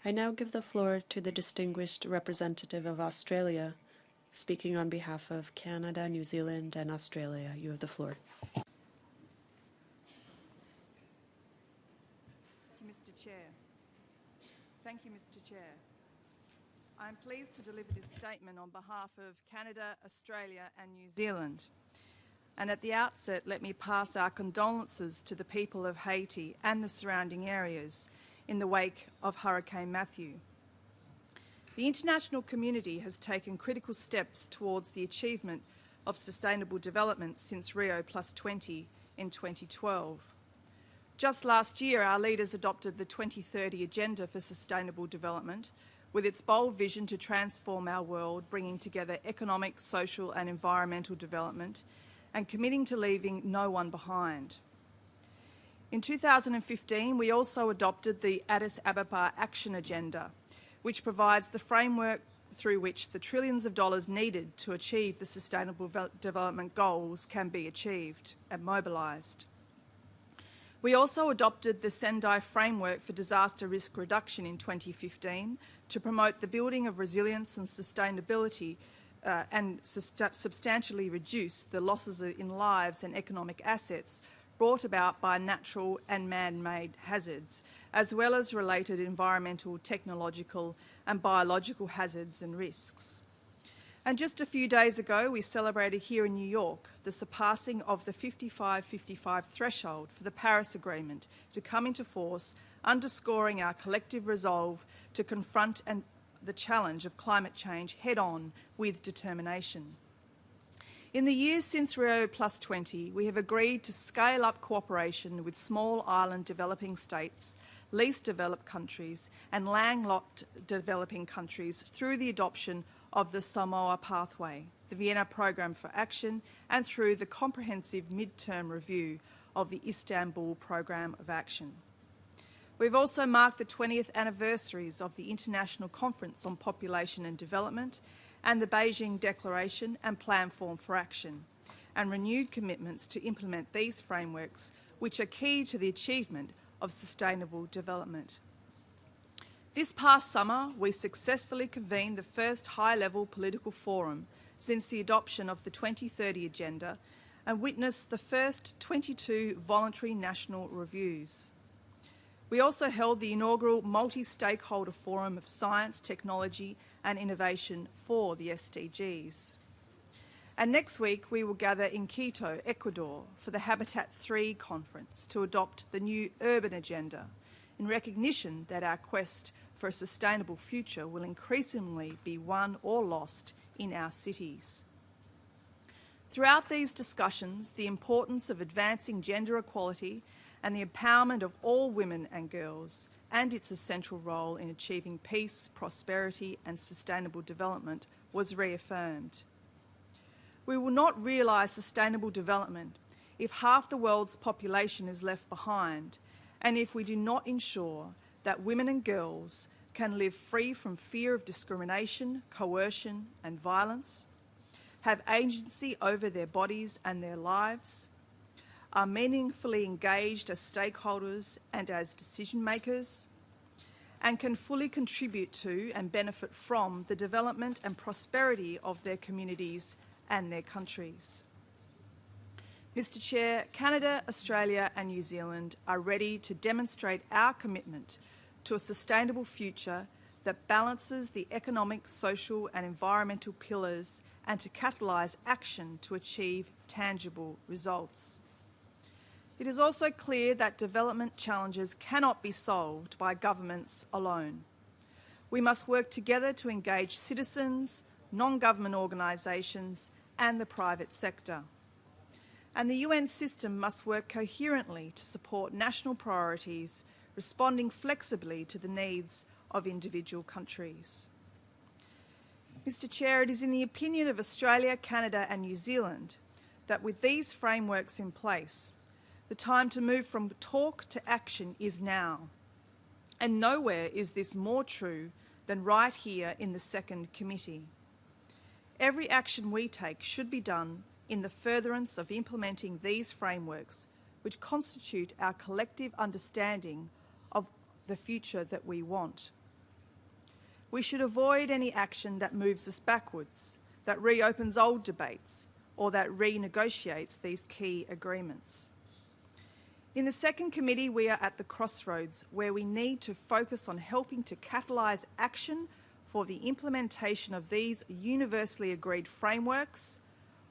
I now give the floor to the distinguished representative of Australia, speaking on behalf of Canada, New Zealand, and Australia. You have the floor. Mr. Chair. Thank you, Mr. Chair. I am pleased to deliver this statement on behalf of Canada, Australia and New Zealand. And at the outset, let me pass our condolences to the people of Haiti and the surrounding areas in the wake of Hurricane Matthew. The international community has taken critical steps towards the achievement of sustainable development since Rio+20 in 2012. Just last year, our leaders adopted the 2030 Agenda for Sustainable Development, with its bold vision to transform our world, bringing together economic, social and environmental development, and committing to leaving no one behind. In 2015, we also adopted the Addis Ababa Action Agenda, which provides the framework through which the trillions of dollars needed to achieve the Sustainable Development Goals can be achieved and mobilised. We also adopted the Sendai Framework for Disaster Risk Reduction in 2015 to promote the building of resilience and sustainability and substantially reduce the losses in lives and economic assets brought about by natural and man-made hazards, as well as related environmental, technological and biological hazards and risks. And just a few days ago, we celebrated here in New York the surpassing of the 55-55 threshold for the Paris Agreement to come into force, underscoring our collective resolve to confront the challenge of climate change head-on with determination. In the years since Rio+20, we have agreed to scale up cooperation with small island developing states, least developed countries and landlocked developing countries through the adoption of the Samoa Pathway, the Vienna Programme for Action, and through the comprehensive mid-term review of the Istanbul Programme of Action. We've also marked the 20th anniversaries of the International Conference on Population and Development and the Beijing Declaration and Platform for Action, and renewed commitments to implement these frameworks, which are key to the achievement of sustainable development. This past summer, we successfully convened the first high-level political forum since the adoption of the 2030 Agenda and witnessed the first 22 voluntary national reviews. We also held the inaugural multi-stakeholder forum of science, technology and innovation for the SDGs. And next week, we will gather in Quito, Ecuador, for the Habitat 3 conference to adopt the new urban agenda in recognition that our quest for a sustainable future will increasingly be won or lost in our cities. Throughout these discussions, the importance of advancing gender equality and the empowerment of all women and girls and its essential role in achieving peace, prosperity and sustainable development was reaffirmed. We will not realise sustainable development if half the world's population is left behind and if we do not ensure that women and girls can live free from fear of discrimination, coercion and violence, have agency over their bodies and their lives, are meaningfully engaged as stakeholders and as decision makers, and can fully contribute to and benefit from the development and prosperity of their communities and their countries. Mr. Chair, Canada, Australia and New Zealand are ready to demonstrate our commitment to a sustainable future that balances the economic, social and environmental pillars and to catalyse action to achieve tangible results. It is also clear that development challenges cannot be solved by governments alone. We must work together to engage citizens, non-government organisations and the private sector. And the UN system must work coherently to support national priorities, responding flexibly to the needs of individual countries. Mr. Chair, it is in the opinion of Australia, Canada and New Zealand that with these frameworks in place, the time to move from talk to action is now. And nowhere is this more true than right here in the second committee. Every action we take should be done in the furtherance of implementing these frameworks, which constitute our collective understanding of the future that we want. we should avoid any action that moves us backwards, that reopens old debates, or that renegotiates these key agreements. In the second committee, we are at the crossroads where we need to focus on helping to catalyse action for the implementation of these universally agreed frameworks,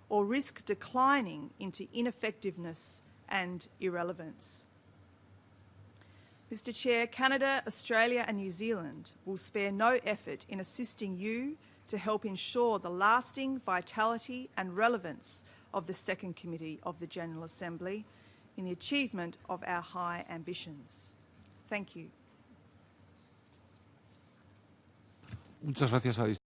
or risk declining into ineffectiveness and irrelevance. Mr. Chair, Canada, Australia and New Zealand will spare no effort in assisting you to help ensure the lasting vitality and relevance of the second committee of the General Assembly in the achievement of our high ambitions. Thank you. Muchas gracias a